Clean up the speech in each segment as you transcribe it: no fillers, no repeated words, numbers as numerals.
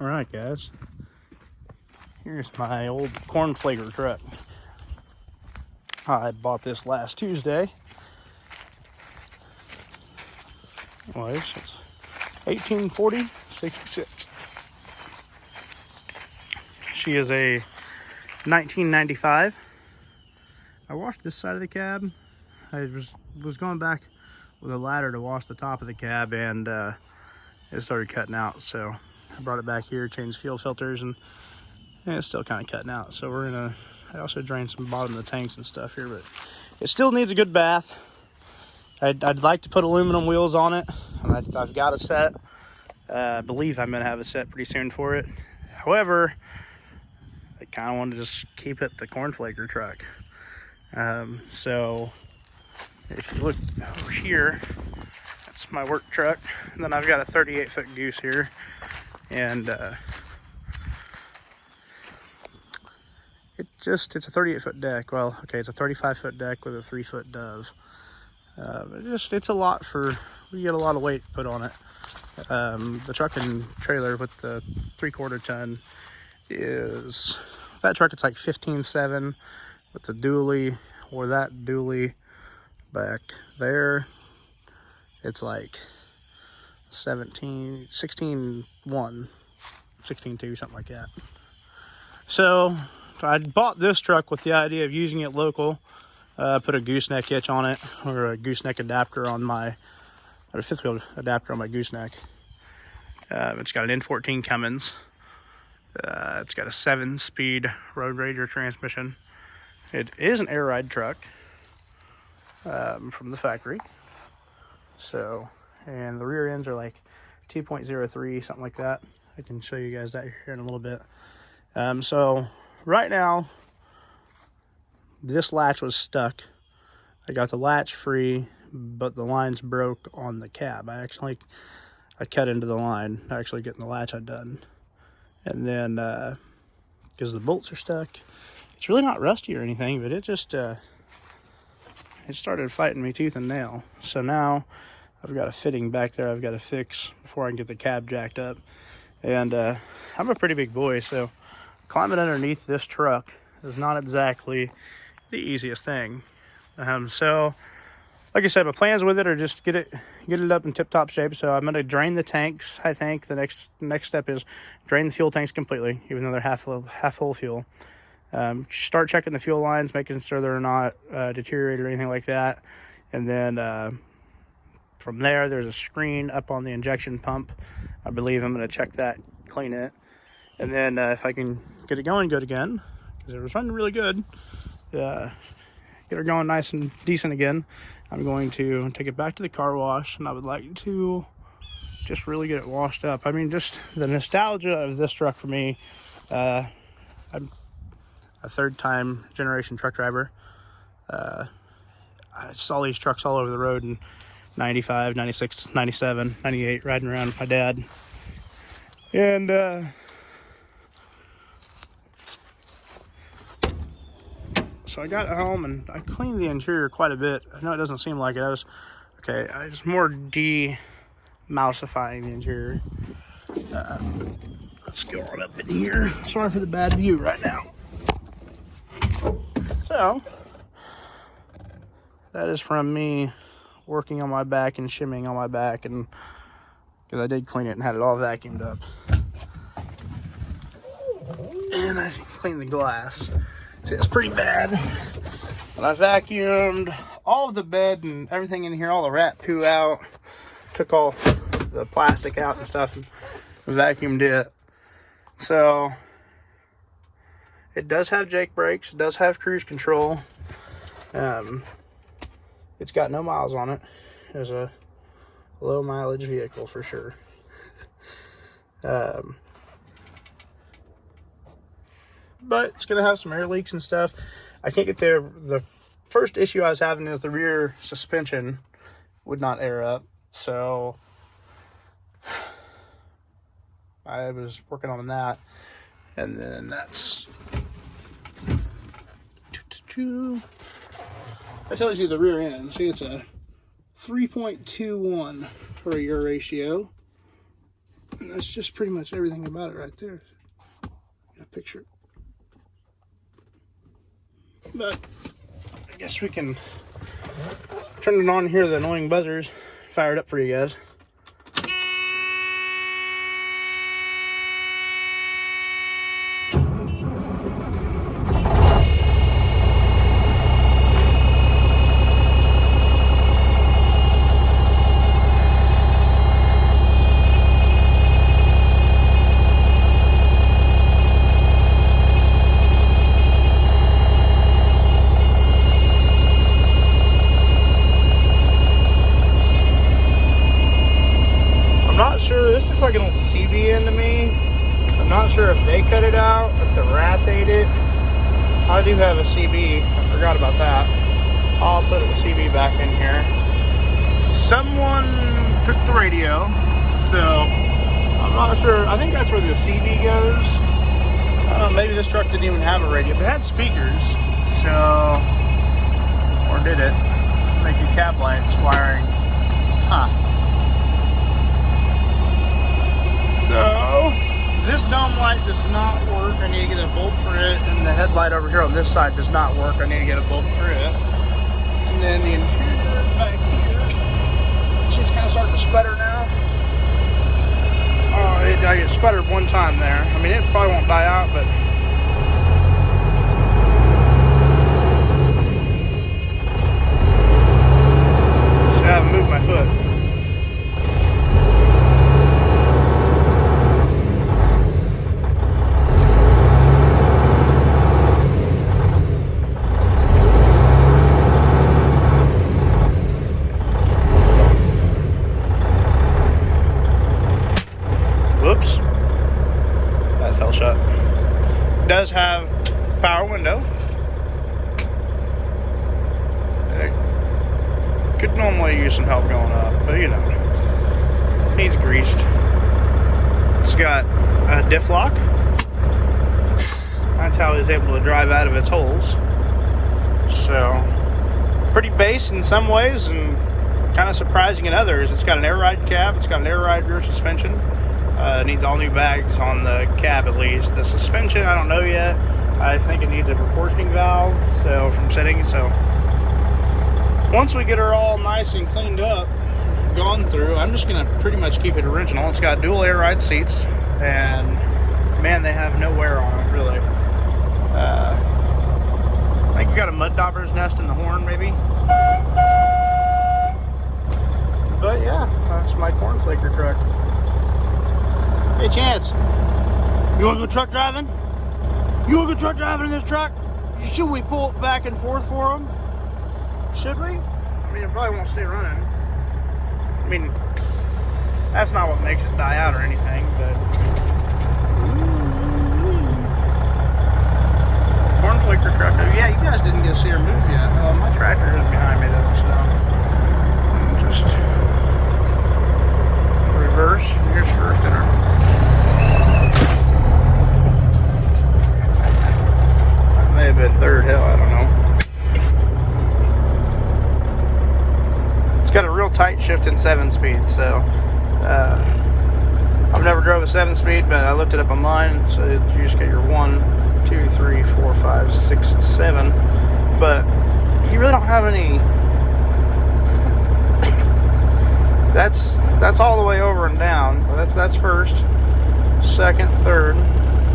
All right, guys. Here's my old corn flaker truck. I bought this last Tuesday. Anyways, it's 1840-66. She is a 1995. I washed this side of the cab. I was going back with a ladder to wash the top of the cab, and it started cutting out. So I brought it back here, changed fuel filters, and it's still kind of cutting out. So I also drained some bottom of the tanks and stuff here, but it still needs a good bath. I'd like to put aluminum wheels on it, and I've got a set. I believe I'm gonna have a set pretty soon for it. However, I kind of want to just keep it the cornflaker truck. So if you look over here, that's my work truck. And then I've got a 38-foot goose here, and it's a 38-foot deck. Well, okay, it's a 35-foot deck with a 3-foot dove. It's a lot we get a lot of weight put on it. The truck and trailer with the 3/4 ton is, that truck, it's like 15.7 with the dually, or that dually back there, it's like 16.1, 16.2, something like that. So I bought this truck with the idea of using it local. Put a gooseneck hitch on it, or a gooseneck adapter on a fifth wheel adapter on my gooseneck. It's got an N14 Cummins. It's got a 7-speed Road Rager transmission. It is an air ride truck from the factory. So, and the rear ends are like 2.03, something like that. I can show you guys that here in a little bit. So right now, this latch was stuck. I got the latch free, but the lines broke on the cab. I cut into the line, actually getting the latch undone. And then, because the bolts are stuck, it's really not rusty or anything, but it started fighting me tooth and nail. So now I've got a fitting back there I've got to fix before I can get the cab jacked up. And I'm a pretty big boy, so climbing underneath this truck is not exactly the easiest thing. So like I said, my plans with it are just get it up in tip-top shape. So I'm going to drain the tanks. I think the next step is drain the fuel tanks completely, even though they're half full fuel. Start checking the fuel lines, making sure they're not deteriorated or anything like that. And then from there's a screen up on the injection pump. I believe I'm going to check that, clean it. And then if I can get it going good again, because it was running really good, get her going nice and decent again, I'm going to take it back to the car wash, and I would like to just really get it washed up. I mean, just the nostalgia of this truck for me. I'm a third-time generation truck driver. I saw these trucks all over the road in 95, 96, 97, 98, riding around with my dad. And so I got home and I cleaned the interior quite a bit. I know it doesn't seem like it. I was more de-mousifying the interior. Let's go on up in here. Sorry for the bad view right now. So that is from me working on my back and shimmying on my back, and because I did clean it and had it all vacuumed up. And I cleaned the glass. See, it's pretty bad. But I vacuumed all of the bed and everything in here, all the rat poo out, took all the plastic out and stuff, and vacuumed it. So it does have Jake brakes, it does have cruise control. It's got no miles on it. It's a low mileage vehicle for sure. But it's gonna have some air leaks and stuff. I can't get there. The first issue I was having is the rear suspension would not air up, so I was working on that. And then that tells you the rear end. See, it's a 3.21 for your ratio. And that's just pretty much everything about it right there. Got a picture. But I guess we can turn it on here. The annoying buzzers fired up for you guys. This looks like an old CB end to me. I'm not sure if they cut it out, if the rats ate it. I do have a CB. I forgot about that. I'll put the CB back in here. Someone took the radio, so I'm not sure. I think that's where the CB goes. I don't know, maybe this truck didn't even have a radio, but it had speakers. So, or did it? Make your cab lights wiring. Huh. So, this dome light does not work. I need to get a bulb for it. And the headlight over here on this side does not work. I need to get a bulb for it. And then the interior back here. It's kind of starting to sputter now. Oh, I get sputtered one time there. I mean, it probably won't die out, but... So I haven't moved my foot. Whoops, that fell shut. It does have power window. It could normally use some help going up, but you know, needs greased. It's got a diff lock. That's how it's able to drive out of its holes. So, pretty base in some ways and kind of surprising in others. It's got an air ride cab. It's got an air ride rear suspension. It needs all new bags on the cab at least. The suspension, I don't know yet. I think it needs a proportioning valve, so from sitting. So once we get her all nice and cleaned up, gone through, I'm just gonna pretty much keep it original. It's got dual air ride seats, and man, they have no wear on them really. I think you got a mud dauber's nest in the horn, maybe. But yeah, that's my corn flaker truck. Hey, Chance, you want to go truck driving? You want to go truck driving in this truck? Should we pull it back and forth for them? Should we? I mean, it probably won't stay running. I mean, that's not what makes it die out or anything, but... Corn flaker truck. Yeah, you guys didn't get to see her move yet. My tractor is behind me, though, so... Just... reverse. Here's first in her. May have been third hill, I don't know. It's got a real tight shift in 7-speed, so I've never drove a 7-speed, but I looked it up online. So you just get your 1, 2, 3, 4, 5, 6, 7, but you really don't have any. That's all the way over and down. That's first, second, third,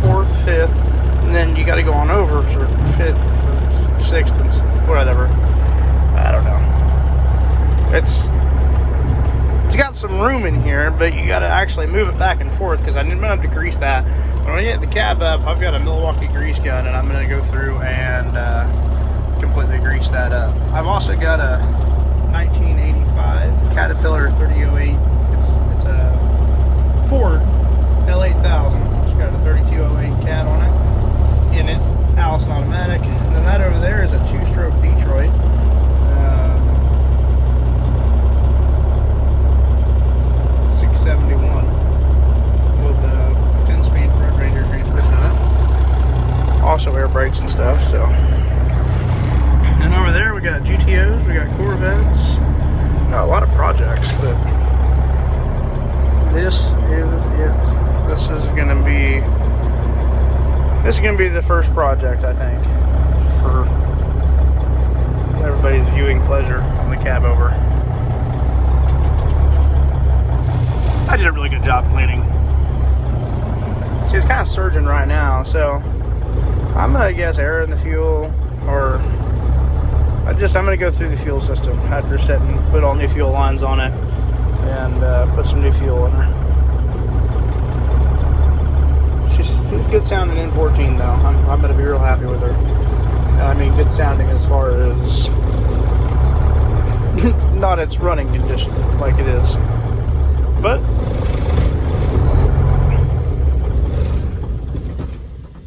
fourth, fifth. And then you got to go on over for 5th, 6th, and whatever. I don't know. It's got some room in here, but you got to actually move it back and forth because I'm going to have to grease that. When I get the cab up, I've got a Milwaukee grease gun, and I'm going to go through and completely grease that up. I've also got a 1985 Caterpillar 3008. It's a Ford L8000. It's got a 3208 cat on it. In it, Allison automatic, and then that over there is a 2-stroke Detroit. 671 with a 10-speed front Ranger transmission in it. Also air brakes and stuff. So, and over there we got GTOs, we got Corvettes, got a lot of projects, but This is it. This is gonna be the first project, I think, for everybody's viewing pleasure on the Cabover. I did a really good job cleaning. She's kind of surging right now, so I'm gonna guess air in the fuel, or I'm gonna go through the fuel system after setting, put all new fuel lines on it, and put some new fuel in her. She's good sounding in 14 though. I'm gonna be real happy with her. I mean, good sounding as far as not its running condition like it is, but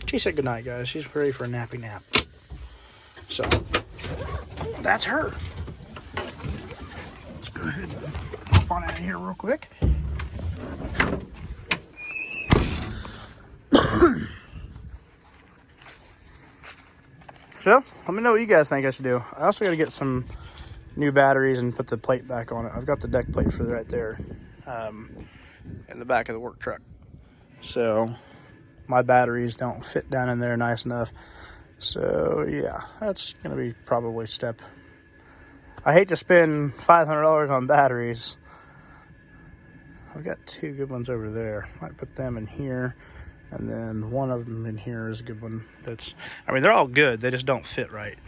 she said goodnight, guys. She's ready for a nappy nap. So that's her. Let's go ahead and hop on out of here real quick. So let me know what you guys think I should do. I also got to get some new batteries and put the plate back on it. I've got the deck plate for right there in the back of the work truck. So my batteries don't fit down in there nice enough. So yeah, that's gonna be probably step. I hate to spend $500 on batteries. I've got two good ones over there. Might put them in here, and then one of them in here is a good one. I mean, they're all good. They just don't fit right.